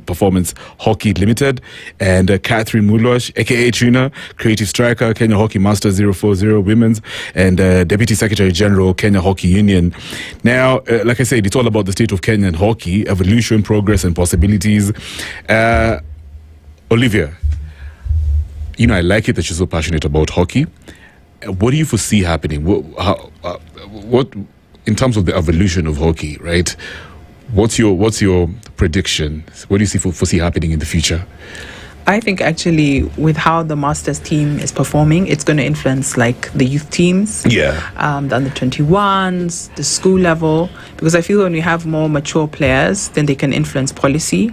Performance Hockey Limited, and Catherine Mulosh, aka Trina, Creative Striker, Kenya Hockey Master 040 Women's, and Deputy Secretary General, Kenya Hockey Union. Now, like I said, it's all about the state of Kenyan hockey, evolution, progress, and possibilities. Olivia, I like it that you're so passionate about hockey. What do you foresee happening? What in terms of the evolution of hockey, right? What's your prediction? What do you foresee happening in the future? I think actually with how the Masters team is performing, it's going to influence like the youth teams, the under 21s, the school level, because I feel when we have more mature players, then they can influence policy.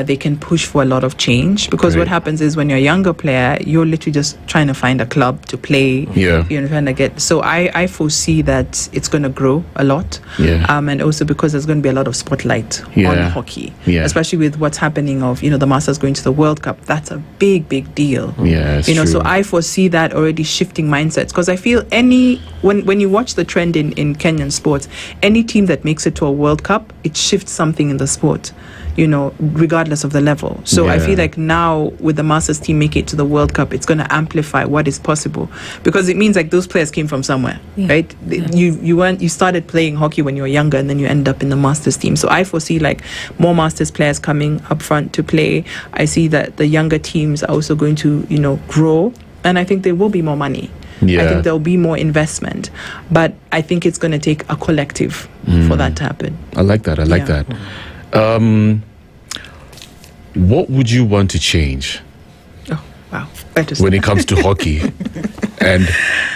They can push for a lot of change, because what happens is when you're a younger player, you're literally just trying to find a club to play. You're trying to get. So I foresee that it's going to grow a lot, and also because there's going to be a lot of spotlight on hockey, especially with what's happening of the Masters going to the World Cup. That's a big deal. True. So I foresee that already shifting mindsets, because I feel when you watch the trend in Kenyan sports, any team that makes it to a World Cup, it shifts something in the sport, regardless of the level. So I feel like now with the Masters team make it to the World Cup, it's going to amplify what is possible, because it means like those players came from somewhere, right? You started playing hockey when you were younger, and then you end up in the Masters team. So I foresee like more Masters players coming up front to play. I see that the younger teams are also going to grow, and I think there will be more money. I think there'll be more investment, but I think it's going to take a collective for that to happen. I like that. That. What would you want to change? Oh, wow. When it comes to hockey, and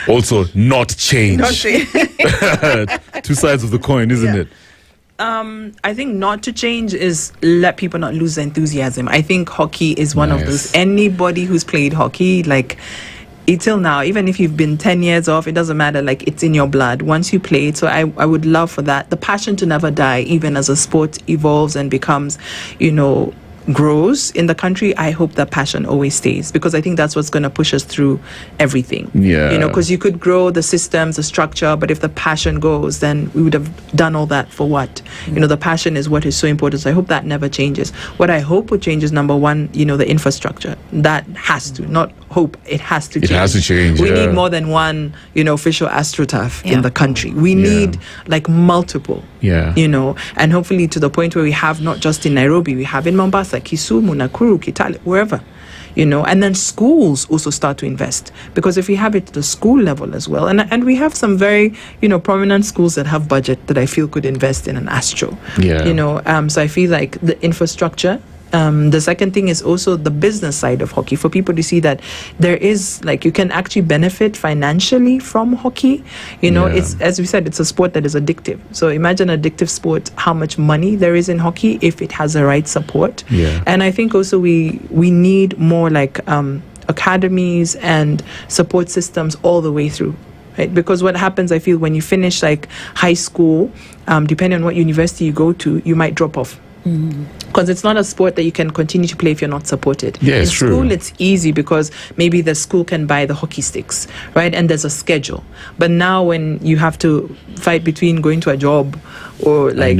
also not change. Two sides of the coin, isn't it? I think not to change is let people not lose their enthusiasm. I think hockey is one of those. Anybody who's played hockey, like, till now, even if you've been 10 years off, it doesn't matter, like, it's in your blood once you play it. So I would love for that, the passion to never die, even as a sport evolves and becomes, grows in the country. I hope that passion always stays, because I think that's what's going to push us through everything. Because you could grow the systems, the structure, but if the passion goes, then we would have done all that for what? The passion is what is so important. So I hope that never changes. What I hope would change is, number one, the infrastructure. That has to, not hope, it has to change. It has to change. We need more than one, official AstroTurf in the country. We need like multiple, and hopefully to the point where we have not just in Nairobi, we have in Mombasa, Kisumu, Nakuru, Kitale, wherever, and then schools also start to invest, because if we have it at the school level as well, and we have some very, prominent schools that have budget that I feel could invest in an Astro, so I feel like the infrastructure. The second thing is also the business side of hockey, for people to see that there is, like, you can actually benefit financially from hockey. It's, as we said, it's a sport that is addictive. So imagine addictive sport, how much money there is in hockey if it has the right support. And I think also we need more like academies and support systems all the way through. Right? Because what happens, I feel, when you finish like high school, depending on what university you go to, you might drop off. Because it's not a sport that you can continue to play if you're not supported. In school, it's easy because maybe the school can buy the hockey sticks, right? And there's a schedule. But now when you have to fight between going to a job or like,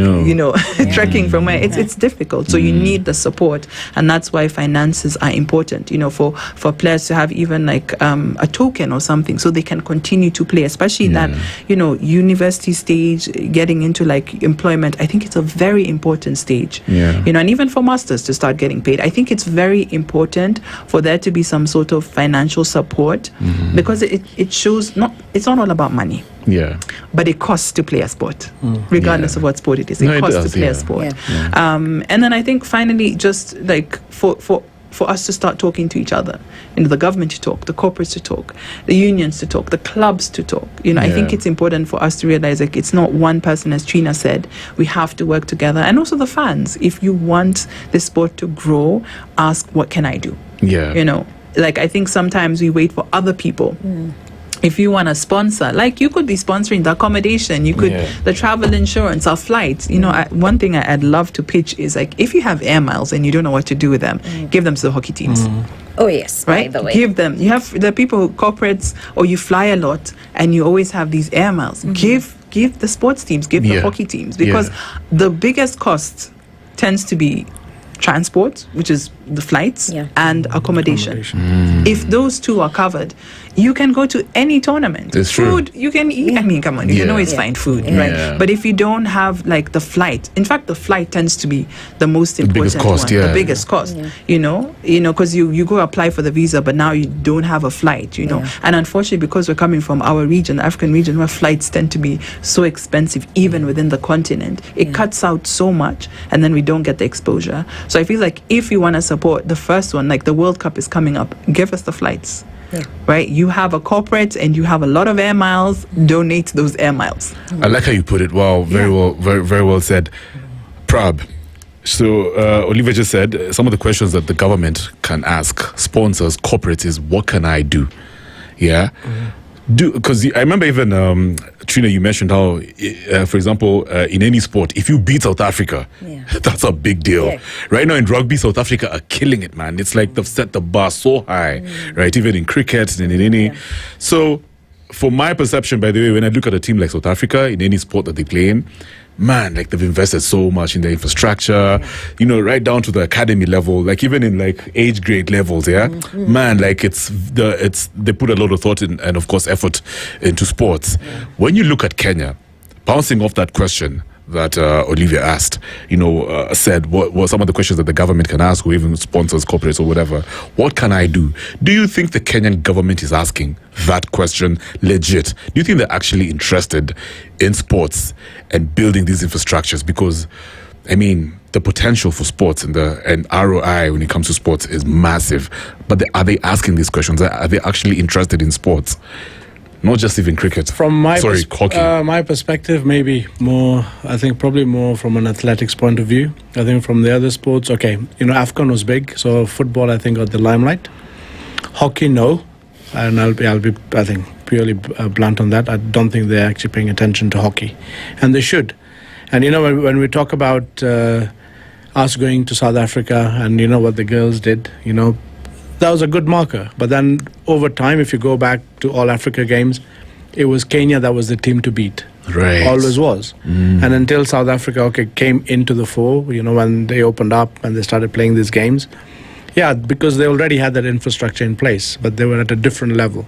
trekking from where, it's difficult. So you need the support. And that's why finances are important, for players to have even like a token or something so they can continue to play, especially that, university stage, getting into like employment. I think it's a very important stage. And even for masters to start getting paid, I think it's very important for there to be some sort of financial support, because it shows it's not all about money. But it costs to play a sport, regardless of what sport it is. It costs to play a sport. And then I think finally, just like for us to start talking to each other, the government to talk, the corporates to talk, the unions to talk, the clubs to talk. I think it's important for us to realize, like, it's not one person, as Trina said. We have to work together, and also the fans. If you want the sport to grow, ask, what can I do? Like, I think sometimes we wait for other people. If you want to sponsor, like, you could be sponsoring the accommodation, you could the travel insurance, our flights. One thing I'd love to pitch is, like, if you have air miles and you don't know what to do with them, give them to the hockey teams. Oh yes, right. By the way, give them. You have the people, corporates, or you fly a lot and you always have these air miles. Give the sports teams, give the hockey teams, because the biggest cost tends to be transport, which is the flights, and accommodation. If those two are covered, you can go to any tournament. It's food, true. you can eat. I mean, come on, you can always find food, right? But if you don't have like the flight, in fact, the flight tends to be the most important the biggest cost. You know, because you go apply for the visa, but now you don't have a flight. You know, and unfortunately, because we're coming from our region, the African region, where flights tend to be so expensive, even within the continent, it cuts out so much, and then we don't get the exposure. So I feel like if you want to support the first one, like the World Cup is coming up, give us the flights. Right, you have a corporate and you have a lot of air miles. Donate those air miles. I like how you put it. Wow, very well, very well said. Prab. So Olivia just said some of the questions that the government can ask sponsors, corporates is, what can I do? Yeah. Because I remember even Trina, you mentioned how, for example, in any sport, if you beat South Africa, that's a big deal. Right now in rugby, South Africa are killing it, man. It's like they've set the bar so high, right? Even in cricket and in any. So, for my perception, by the way, when I look at a team like South Africa in any sport that they play in, man, like they've invested so much in their infrastructure, you know, right down to the academy level, like even in like age grade levels, man, like they put a lot of thought in, and of course effort into sports. When you look at Kenya, bouncing off that question that Olivia asked, you know, said what some of the questions that the government can ask, or even sponsors, corporates, or whatever. What can I do? Do you think the Kenyan government is asking that question legit? Do you think they're actually interested in sports and building these infrastructures? Because, I mean, the potential for sports and ROI when it comes to sports is massive. But are they asking these questions? Are they actually interested in sports? Not just even cricket. From my hockey. My perspective, maybe more. I think probably more from an athletics point of view. I think from the other sports, okay, you know, AFCON was big, so football I think got the limelight. Hockey, no, and I'll be I think purely blunt on that. I don't think they're actually paying attention to hockey, and they should. And you know, when we talk about us going to South Africa and you know what the girls did, you know, that was a good marker. But then over time, if you go back to All Africa Games, it was Kenya that was the team to beat. Right. Always was. And until South Africa came into the fore, you know, when they opened up and they started playing these games. Yeah, because they already had that infrastructure in place, but they were at a different level.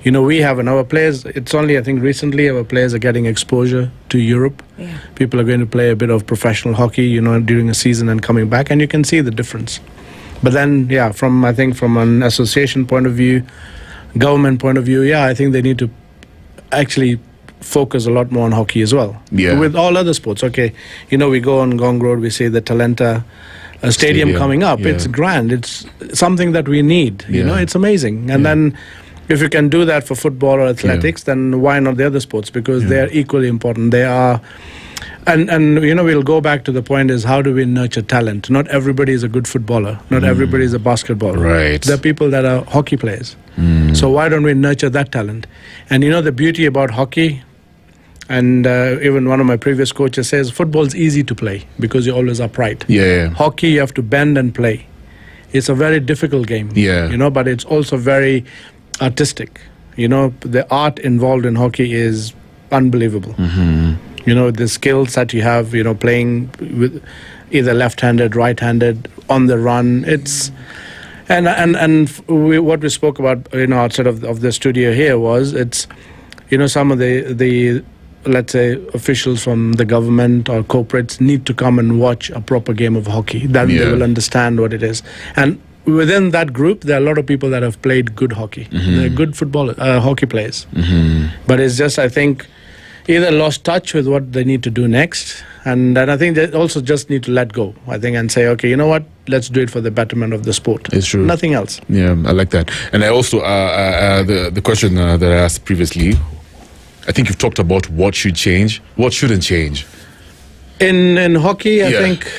You know, we have in our players, it's only, I think, recently our players are getting exposure to Europe. People are going to play a bit of professional hockey, you know, during a season and coming back, and you can see the difference. But then, yeah, from an association point of view, government point of view, I think they need to actually focus a lot more on hockey as well. With all other sports, you know, we go on Gong Road, we see the Talenta stadium coming up. It's grand. It's something that we need. You know, it's amazing. And then if you can do that for football or athletics, then why not the other sports? Because they are equally important. They are... And you know, we'll go back to the point is, how do we nurture talent? Not everybody is a good footballer. Not everybody is a basketballer. Right. There are people that are hockey players. So why don't we nurture that talent? And you know, the beauty about hockey, and even one of my previous coaches says, football's easy to play because you're always upright. Hockey, you have to bend and play. It's a very difficult game. You know, but it's also very artistic. You know, the art involved in hockey is unbelievable. You know, the skills that you have, you know, playing with either left-handed, right-handed, on the run. It's what we spoke about, you know, outside of the studio here was, it's, you know, some of the let's say officials from the government or corporates need to come and watch a proper game of hockey. Then they will understand what it is. And within that group, there are a lot of people that have played good hockey. They're good hockey players. But it's just, I think, either lost touch with what they need to do next, and I think they also just need to let go, I think, and say, okay, you know what, let's do it for the betterment of the sport. It's true. Nothing else. Yeah, I like that. And I also, the question that I asked previously, I think you've talked about what should change, what shouldn't change. In hockey, I think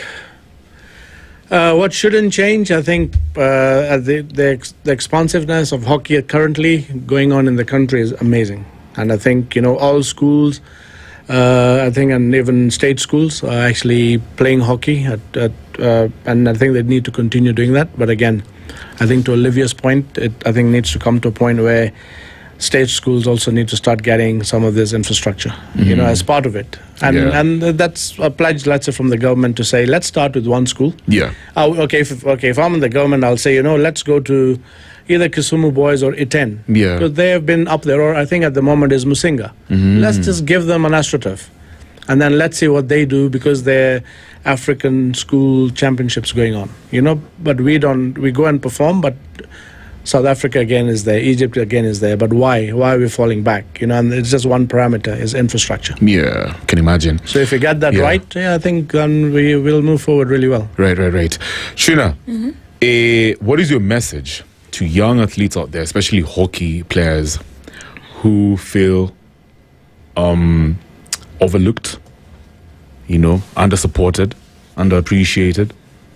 what shouldn't change, I think the expansiveness of hockey currently going on in the country is amazing. And I think, you know, all schools, I think, and even state schools are actually playing hockey. And I think they need to continue doing that. But again, I think to Olivia's point, I think needs to come to a point where state schools also need to start getting some of this infrastructure, as part of it. And that's a pledge, let's say, from the government to say, let's start with one school. Yeah. If I'm in the government, I'll say, let's go to either Kisumu Boys or Iten. Yeah. Because they have been up there, or I think at the moment is Musinga. Let's just give them an AstroTurf. And then let's see what they do, because they're African school championships going on. But we go and perform, but South Africa again is there, Egypt again is there, but why? Why are we falling back? And it's just one parameter, is infrastructure. Yeah, can imagine. So if we get that right, I think then we will move forward really well. Right. Shrina, what is your message to young athletes out there, especially hockey players, who feel overlooked, under-supported, underappreciated,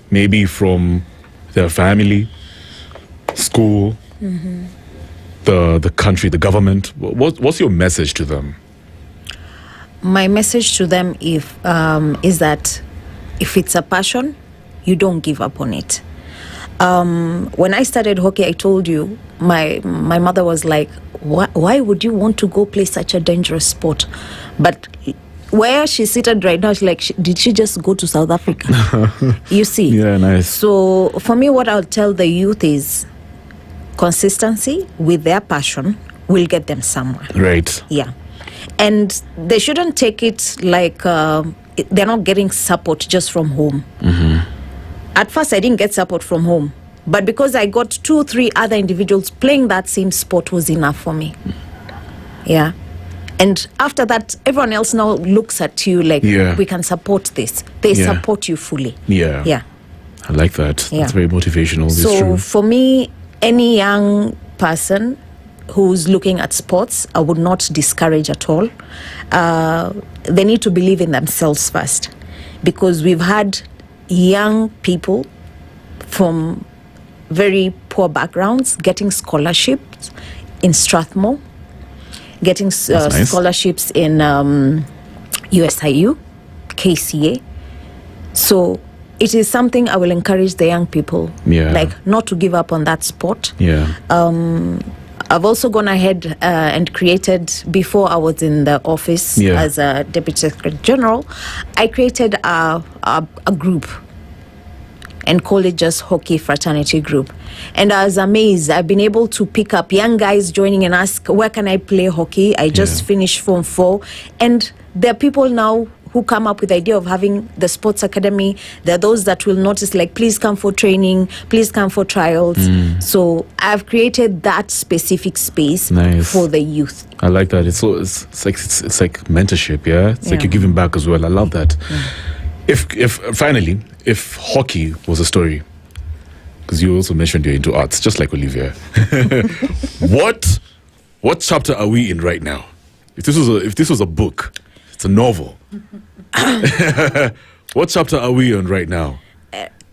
maybe from their family, school, the country, the government? What's your message to them? My message to them is that if it's a passion, you don't give up on it. When I started hockey, I told you, my mother was like, why would you want to go play such a dangerous sport? But where she's seated right now, she's like, did she just go to South Africa? You see? Yeah, nice. So for me, what I'll tell the youth is consistency with their passion will get them somewhere. Right. Yeah. And they shouldn't take it like they're not getting support just from home. At first, I didn't get support from home. But because I got 2-3 other individuals playing that same sport was enough for me. Yeah. And after that, everyone else now looks at you like, we can support this. They support you fully. Yeah. Yeah. I like that. Yeah. That's very motivational. It's so true. For me, any young person who's looking at sports, I would not discourage at all. They need to believe in themselves first, because we've had young people from very poor backgrounds getting scholarships in Strathmore, getting nice. scholarships in USIU, KCA. So it is something I will encourage the young people, not to give up on that sport. I've also gone ahead and created, before I was in the office as a Deputy Secretary General, I created a group and call it just Hockey Fraternity Group. And I was amazed. I've been able to pick up young guys joining and ask, where can I play hockey? I just finished Form 4. And there are people now who come up with the idea of having the sports academy. There are those that will notice, like, please come for training, please come for trials. So I've created that specific space for the youth. I like that. It's like mentorship, It's like you're giving back as well. I love that. If hockey was a story, because you also mentioned you're into arts, just like Olivia, what chapter are we in right now? If this was a book, it's a novel. What chapter are we on right now?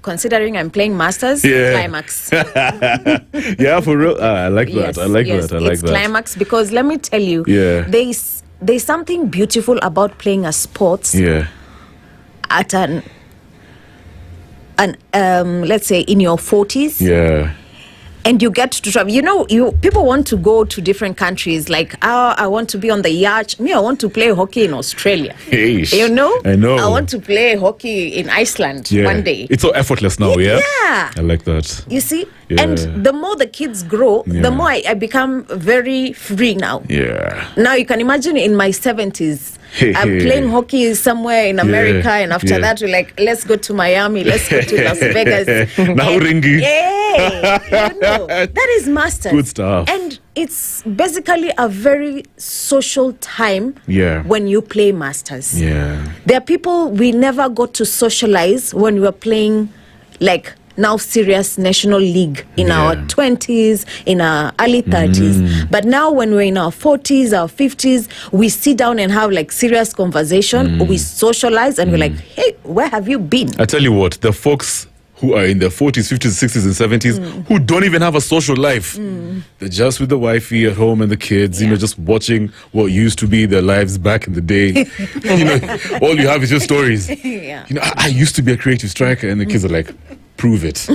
Considering I'm playing Masters, climax. Yeah, for real. I like that. I like that. It's climax, because let me tell you, there's something beautiful about playing a sport at let's say in your 40s. And you get to travel. People want to go to different countries. Like, I want to be on the yacht. Me, I want to play hockey in Australia. Eish, I know. I want to play hockey in Iceland one day. It's so effortless now, Yeah. I like that. You see? And the more the kids grow, the more I become very free now. Now you can imagine in my 70s, I'm playing hockey somewhere in America, and after that we're like, let's go to Miami, let's go to Las Vegas. Now ringy. That is Masters. Good stuff. And it's basically a very social time when you play Masters. There are people we never got to socialize when we were playing, like, now serious national league in our 20s, in our early 30s. But now when we're in our 40s, our 50s, we sit down and have like serious conversation, we socialize, and we're like, hey, where have you been? I tell you what, the folks who are in their 40s, 50s, 60s, and 70s, who don't even have a social life. They're just with the wifey at home and the kids, just watching what used to be their lives back in the day. All you have is your stories. I used to be a creative striker, and the kids are like, prove it.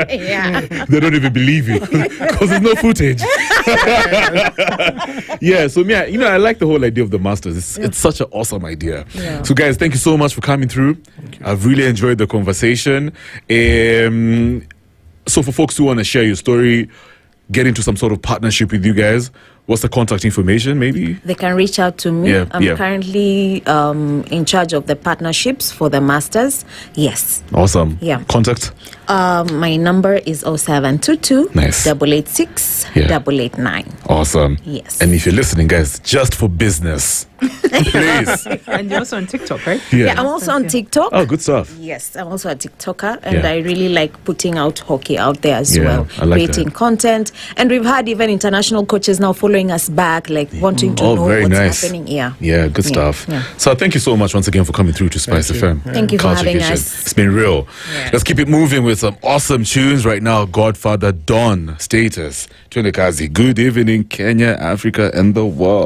Yeah. They don't even believe you because there's no footage. Yeah, so yeah, you know, I like the whole idea of the Masters. It's such an awesome idea. Yeah. So guys, thank you so much for coming through. I've really enjoyed the conversation. So for folks who want to share your story, get into some sort of partnership with you guys, what's the contact information, maybe? They can reach out to me. I'm currently in charge of the partnerships for the Masters. Yes. Awesome. Yeah. Contact? My number is 0722 Nice. 886 889. Awesome. Yes. And if you're listening, guys, just for business, please. And you're also on TikTok, right? Yeah, I'm also on TikTok. Oh, good stuff. Yes, I'm also a TikToker, and I really like putting out hockey out there as well, I like creating content. And we've had even international coaches now following us back, like wanting to know what's happening. Yeah, good stuff. Yeah. So thank you so much once again for coming through to Spice FM. Thank you for Culture having Kitchen. us. It's been real. Yeah. Let's keep it moving with some awesome tunes right now. Godfather Don, Status, Tunekazi. Good evening, Kenya, Africa, and the world.